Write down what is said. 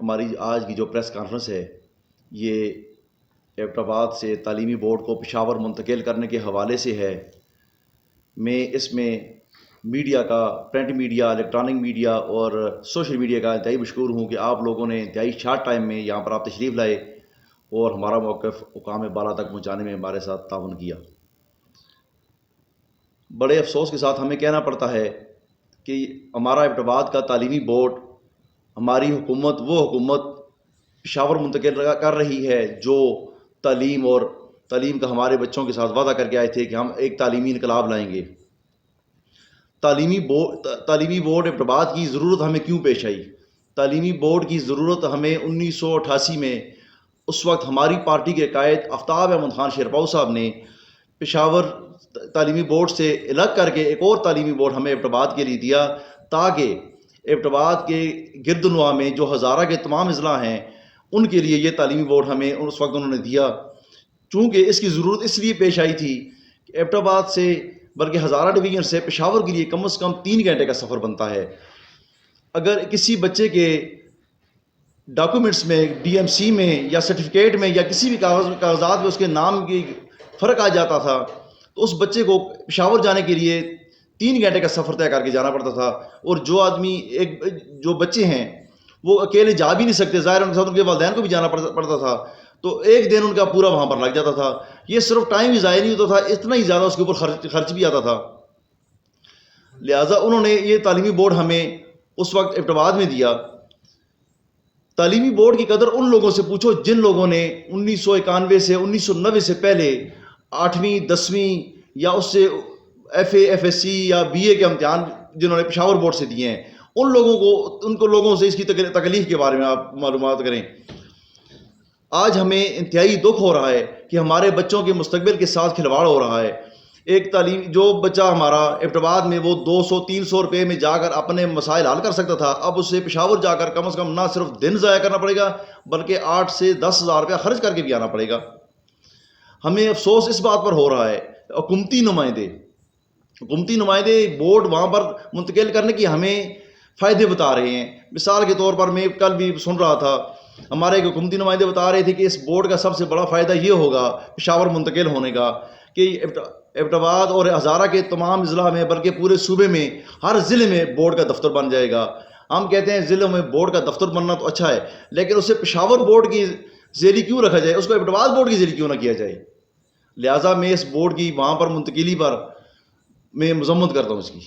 ہماری آج کی جو پریس کانفرنس ہے یہ ایبٹ آباد سے تعلیمی بورڈ کو پشاور منتقل کرنے کے حوالے سے ہے۔ میں اس میں میڈیا کا، پرنٹ میڈیا، الیکٹرانک میڈیا اور سوشل میڈیا کا انتہائی مشکور ہوں کہ آپ لوگوں نے انتہائی شارٹ ٹائم میں یہاں پر آپ تشریف لائے اور ہمارا موقف حکام بالا تک پہنچانے میں ہمارے ساتھ تعاون کیا۔ بڑے افسوس کے ساتھ ہمیں کہنا پڑتا ہے کہ ہمارا ایبٹ آباد کا تعلیمی بورڈ، ہماری حکومت وہ حکومت پشاور منتقل کر رہی ہے جو تعلیم کا ہمارے بچوں کے ساتھ وعدہ کر کے آئے تھے کہ ہم ایک تعلیمی انقلاب لائیں گے۔ تعلیمی بورڈ ایبٹ آباد کی ضرورت ہمیں کیوں پیش آئی؟ تعلیمی بورڈ کی ضرورت ہمیں 1988 میں، اس وقت ہماری پارٹی کے قائد آفتاب احمد خان شیرپاؤ صاحب نے پشاور تعلیمی بورڈ سے الگ کر کے ایک اور تعلیمی بورڈ ہمیں ایبٹ آباد کے لیے دیا، تاکہ ایبٹ آباد کے گرد و نواح میں جو ہزارہ کے تمام اضلاع ہیں ان کے لیے یہ تعلیمی بورڈ ہمیں اس وقت انہوں نے دیا۔ چونکہ اس کی ضرورت اس لیے پیش آئی تھی کہ ایبٹ آباد سے بلکہ ہزارہ ڈویژن سے پشاور کے لیے کم از کم 3 گھنٹے کا سفر بنتا ہے۔ اگر کسی بچے کے ڈاکومنٹس میں، ڈی ایم سی میں یا سرٹیفکیٹ میں یا کسی بھی کاغذات میں اس کے نام کی فرق آ جاتا تھا تو اس بچے کو پشاور جانے کے لیے 3 گھنٹے کا سفر طے کر کے جانا پڑتا تھا، اور جو بچے ہیں وہ اکیلے جا بھی نہیں سکتے، ظاہر ان کے ساتھ ان کے والدین کو بھی جانا پڑتا تھا، تو ایک دن ان کا پورا وہاں پر لگ جاتا تھا۔ یہ صرف ٹائم ہی ضائع نہیں ہوتا تھا، اتنا ہی زیادہ اس کے اوپر خرچ بھی آتا تھا۔ لہٰذا انہوں نے یہ تعلیمی بورڈ ہمیں اس وقت ایبٹ آباد میں دیا۔ تعلیمی بورڈ کی قدر ان لوگوں سے پوچھو جن لوگوں نے 1991 سے 1990 سے پہلے 8ویں 10ویں یا اس سے F A, F S C یا بی اے کے امتحان جنہوں نے پشاور بورڈ سے دیے ہیں، ان لوگوں سے اس کی تکلیف کے بارے میں آپ معلومات کریں۔ آج ہمیں انتہائی دکھ ہو رہا ہے کہ ہمارے بچوں کے مستقبل کے ساتھ کھلواڑ ہو رہا ہے۔ ایک تعلیم جو بچہ ہمارا ایبٹ آباد میں وہ 200-300 روپے میں جا کر اپنے مسائل حل کر سکتا تھا، اب اسے پشاور جا کر کم از کم نہ صرف دن ضائع کرنا پڑے گا بلکہ 8 سے 10 ہزار روپیہ خرچ کر کے بھی آنا پڑے گا۔ ہمیں افسوس اس بات پر ہو رہا ہے، حکومتی نمائندے بورڈ وہاں پر منتقل کرنے کی ہمیں فائدے بتا رہے ہیں۔ مثال کے طور پر میں کل بھی سن رہا تھا، ہمارے ایک حکومتی نمائندے بتا رہے تھے کہ اس بورڈ کا سب سے بڑا فائدہ یہ ہوگا پشاور منتقل ہونے کا کہ ایبٹ آباد اور ہزارہ کے تمام اضلاع میں بلکہ پورے صوبے میں ہر ضلع میں بورڈ کا دفتر بن جائے گا۔ ہم کہتے ہیں ضلع میں بورڈ کا دفتر بننا تو اچھا ہے، لیکن اسے پشاور بورڈ کی ذیلی کیوں رکھا جائے، اس کو ایبٹ آباد بورڈ کی ذیلی کیوں نہ کیا جائے؟ لہٰذا میں اس بورڈ کی وہاں پر منتقلی پر میں مذمت کرتا ہوں اس کی۔